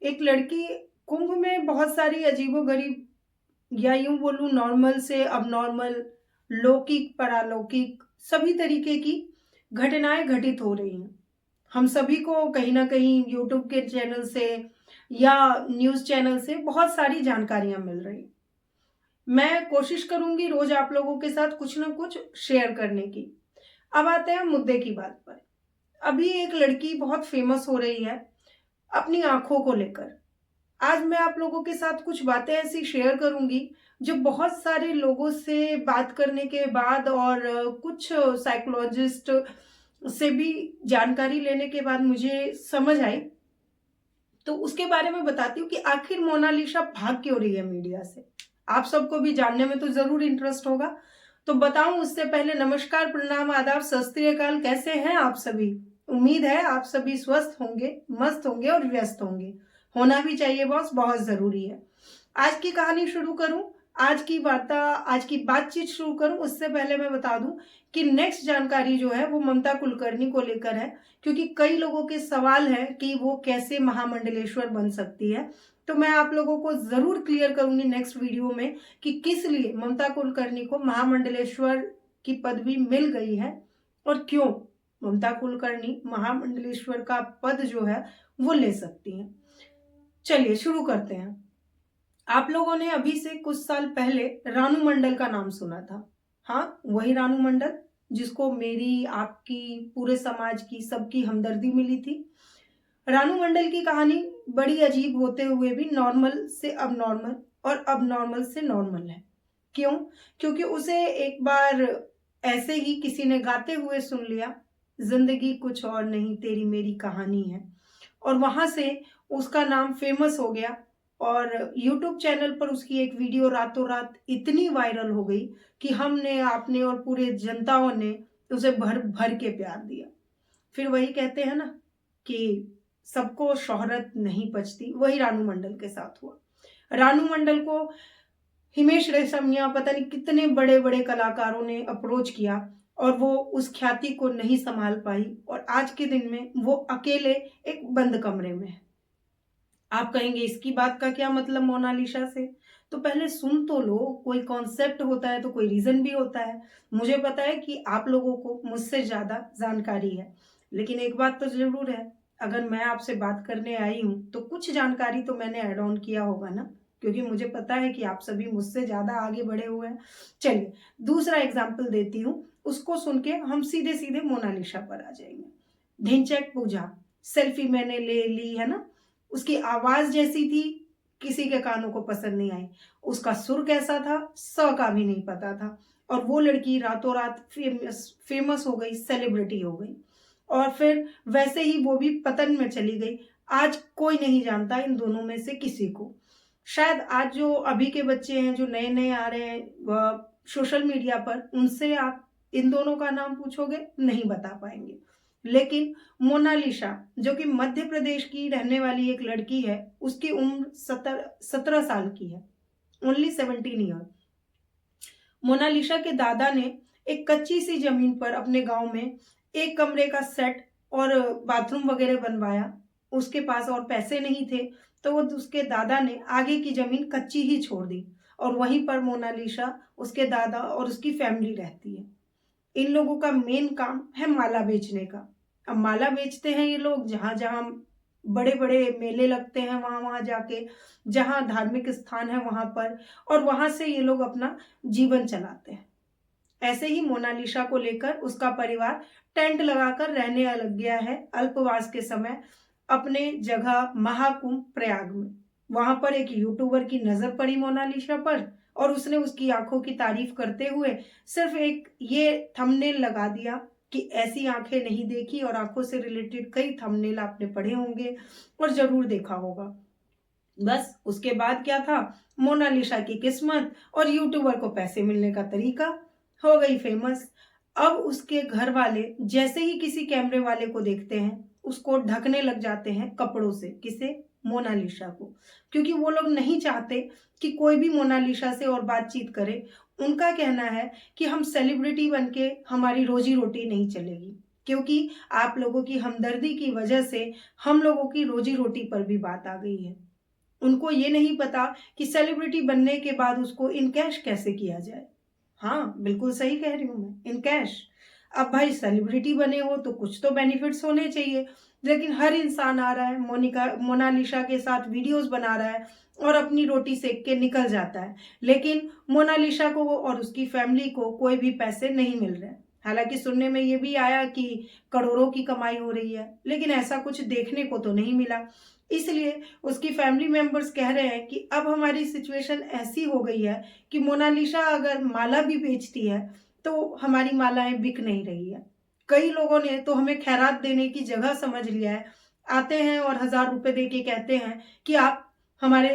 एक लड़की कुंभ में बहुत सारी अजीबोगरीब या यूं बोलूं नॉर्मल से अब नॉर्मल, लौकिक पारलौकिक सभी तरीके की घटनाएं घटित हो रही हैं। हम सभी को कहीं ना कहीं यूट्यूब के चैनल से या न्यूज़ चैनल से बहुत सारी जानकारियां मिल रही हैं। मैं कोशिश करूंगी रोज आप लोगों के साथ कुछ ना कुछ शेयर करने की। अब आते हैं मुद्दे की बात पर। अभी एक लड़की बहुत फेमस हो रही है अपनी आंखों को लेकर। आज मैं आप लोगों के साथ कुछ बातें ऐसी शेयर करूंगी जो बहुत सारे लोगों से बात करने के बाद और कुछ साइकोलॉजिस्ट से भी जानकारी लेने के बाद मुझे समझ आई। तो उसके बारे में बताती हूँ कि आखिर मोनालिसा भाग क्यों रही है मीडिया से। आप सबको भी जानने में तो जरूर इंटरेस्ट होगा। तो बताऊं उससे पहले नमस्कार, प्रणाम, आदाब, सत श्री अकाल। कैसे हैं आप सभी? उम्मीद है आप सभी स्वस्थ होंगे, मस्त होंगे और व्यस्त होंगे। होना भी चाहिए बॉस, बहुत जरूरी है। आज की कहानी शुरू करूं, आज की वार्ता, आज की बातचीत शुरू करूं उससे पहले मैं बता दूं कि नेक्स्ट जानकारी जो है वो ममता कुलकर्णी को लेकर है। क्योंकि कई लोगों के सवाल है कि वो कैसे महामंडलेश्वर बन सकती है। तो मैं आप लोगों को जरूर क्लियर करूंगी नेक्स्ट वीडियो में कि किस लिए ममता कुलकर्णी को महामंडलेश्वर की पदवी मिल गई है और क्यों ममता कुलकर्णी महामंडलेश्वर का पद जो है वो ले सकती है। चलिए शुरू करते हैं। आप लोगों ने अभी से कुछ साल पहले रानू मंडल का नाम सुना था। हाँ, वही रानू मंडल जिसको मेरी, आपकी, पूरे समाज की, सबकी हमदर्दी मिली थी। रानू मंडल की कहानी बड़ी अजीब होते हुए भी नॉर्मल से अब नॉर्मल और अब नॉर्मल से नॉर्मल है। क्यों? क्योंकि उसे एक बार ऐसे ही किसी ने गाते हुए सुन लिया, जिंदगी कुछ और नहीं तेरी मेरी कहानी है, और वहां से उसका नाम फेमस हो गया। और यूट्यूब चैनल पर उसकी एक वीडियो रातों रात इतनी वायरल हो गई कि हमने, आपने और पूरे जनताओं ने उसे भर भर के प्यार दिया। फिर वही कहते हैं ना कि सबको शोहरत नहीं पचती, वही रानू मंडल के साथ हुआ। रानू मंडल को हिमेश रेशमिया, पता नहीं कितने बड़े बड़े कलाकारों ने अप्रोच किया और वो उस ख्याति को नहीं संभाल पाई और आज के दिन में वो अकेले एक बंद कमरे में है। आप कहेंगे इसकी बात का क्या मतलब मोनालिसा से? तो पहले सुन तो लो, कोई कॉन्सेप्ट होता है तो कोई रीजन भी होता है। मुझे पता है कि आप लोगों को मुझसे ज्यादा जानकारी है, लेकिन एक बात तो जरूर है, अगर मैं आपसे बात करने आई हूं तो कुछ जानकारी तो मैंने ऐड ऑन किया होगा ना, क्योंकि मुझे पता है कि आप सभी मुझसे ज्यादा आगे बढ़े हुए हैं। चलिए दूसरा एग्जाम्पल देती हूँ, उसको सुन के हम सीधे सीधे मोनालिसा पर आ जाएंगे। ढिंचैक पूजा, सेल्फी मैंने ले ली है ना, उसकी आवाज जैसी थी, किसी के कानों को पसंद नहीं आई। उसका सुर कैसा था, स का भी नहीं पता था। और वो लड़की रातों रात फेमस फेमस हो गई, सेलिब्रिटी हो गई, और फिर वैसे ही वो भी पतन में चली गई। आज कोई नहीं जानता इन दोनों में से किसी को। शायद आज जो अभी के बच्चे हैं जो नए नए आ रहे हैं सोशल मीडिया पर, उनसे आप इन दोनों का नाम पूछोगे नहीं बता पाएंगे। लेकिन मोनालिसा जो कि मध्य प्रदेश की रहने वाली एक लड़की है, उसकी उम्र 17 साल की है, ओनली 17 ईयर। मोनालिसा के दादा ने एक कच्ची सी जमीन पर अपने गांव में एक कमरे का सेट और बाथरूम वगैरह बनवाया। उसके पास और पैसे नहीं थे, तो वो उसके दादा ने आगे की जमीन कच्ची ही छोड़ दी और वहीं पर मोनालिसा, उसके दादा और उसकी फैमिली रहती है। इन लोगों का मेन काम है माला बेचने का। अब माला बेचते हैं ये लोग जहां जहां बड़े बड़े मेले लगते हैं, वहां वहां जाके, जहां धार्मिक स्थान है वहां पर, और वहां से ये लोग अपना जीवन चलाते हैं। ऐसे ही मोनालिसा को लेकर उसका परिवार टेंट लगाकर रहने लग गया है अल्पवास के समय अपने जगह महाकुंभ प्रयाग में। वहां पर एक यूट्यूबर की नजर पड़ी मोनालिसा पर और उसने उसकी आंखों की तारीफ करते हुए सिर्फ एक ये थंबनेल लगा दिया कि ऐसी आंखें नहीं देखी, और आंखों से रिलेटेड कई थंबनेल आपने पढ़े होंगे और जरूर देखा होगा। बस उसके बाद क्या था, मोनालिसा की किस्मत और यूट्यूबर को पैसे मिलने का तरीका, हो गई फेमस। अब उसके घर वाले जैसे ही किसी कैमरे वाले को देखते हैं उसको ढकने लग जाते हैं कपड़ों से। किसे? मोनालिसा को। क्योंकि वो लोग नहीं चाहते कि कोई भी मोनालिसा से और बातचीत करे। उनका कहना है कि हम सेलिब्रिटी बनके हमारी रोजी रोटी नहीं चलेगी। क्योंकि आप लोगों की हमदर्दी की वजह से हम लोगों की रोजी-रोटी पर भी बात आ गई है। उनको ये नहीं पता कि सेलिब्रिटी बनने के बाद उसको इन कैश कैसे किया जाए। हाँ, बिल्कुल सही कह रही हूँ मैं, इन कैश। अब भाई सेलिब्रिटी बने हो तो कुछ तो बेनिफिट्स होने चाहिए, लेकिन हर इंसान आ रहा है, मोनालिसा के साथ वीडियोज़ बना रहा है और अपनी रोटी सेक के निकल जाता है। लेकिन मोनालिसा को और उसकी फैमिली को कोई भी पैसे नहीं मिल रहे हैं। हालाँकि सुनने में ये भी आया कि करोड़ों की कमाई हो रही है, लेकिन ऐसा कुछ देखने को तो नहीं मिला। इसलिए उसकी फैमिली मेंबर्स कह रहे हैं कि अब हमारी सिचुएशन ऐसी हो गई है कि मोनालिसा अगर माला भी बेचती है, तो हमारी मालाएँ बिक नहीं रही है। कई लोगों ने तो हमें खैरात देने की जगह समझ लिया है। आते हैं और हज़ार रुपए दे के कहते हैं कि आप हमारे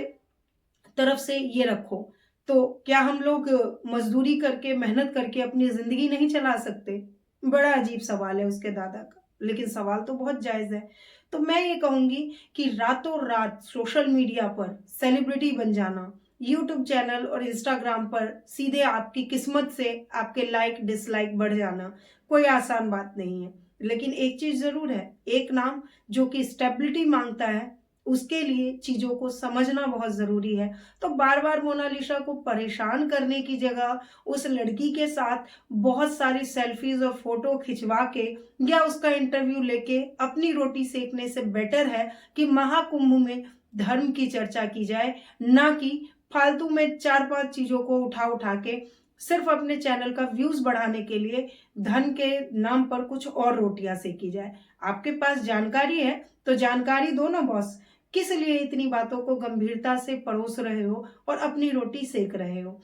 तरफ से ये रखो। तो क्या हम लोग मज़दूरी करके, मेहनत करके अपनी ज़िंदगी नहीं चला सकते? बड़ा अजीब सवाल है उसके दादा का, लेकिन सवाल तो बहुत जायज़ है। तो मैं ये कहूँगी कि रातों-रात सोशल मीडिया पर सेलिब्रिटी बन जाना, यूट्यूब चैनल और इंस्टाग्राम पर सीधे आपकी किस्मत से आपके लाइक डिसलाइक बढ़ जाना, कोई आसान बात नहीं है। लेकिन एक चीज़ ज़रूर है, एक नाम जो कि स्टेबिलिटी माँगता है, उसके लिए चीज़ों को समझना बहुत ज़रूरी है। तो बार-बार मोनालिसा को परेशान करने की जगह उस लड़की के साथ बहुत सारी सेल्फीज़ और फ़ोटो खिंचवा के या उसका इंटरव्यू लेके अपनी रोटी सेकने से बेटर है कि महाकुंभ में धर्म की चर्चा की जाए, ना कि फालतू में 4-5 चीज़ों को उठा-उठा के सिर्फ़ अपने चैनल का व्यूज़ बढ़ाने के लिए धन के नाम पर कुछ और रोटियाँ सेकी जाए। आपके पास जानकारी है, तो जानकारी दो ना बॉस। किस लिए इतनी बातों को गंभीरता से परोस रहे हो और अपनी रोटी सेक रहे हो?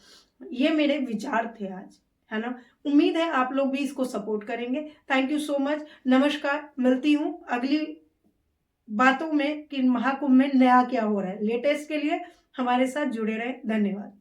ये मेरे विचार थे आज, है ना? उम्मीद है आप लोग भी इसको सपोर्ट करेंगे। Thank you so much. नमस्कार, मिलती हूँ अगली बातों में कि महाकुंभ में नया क्या हो रहा है। लेटेस्ट के लिए हमारे साथ जुड़े रहें। धन्यवाद।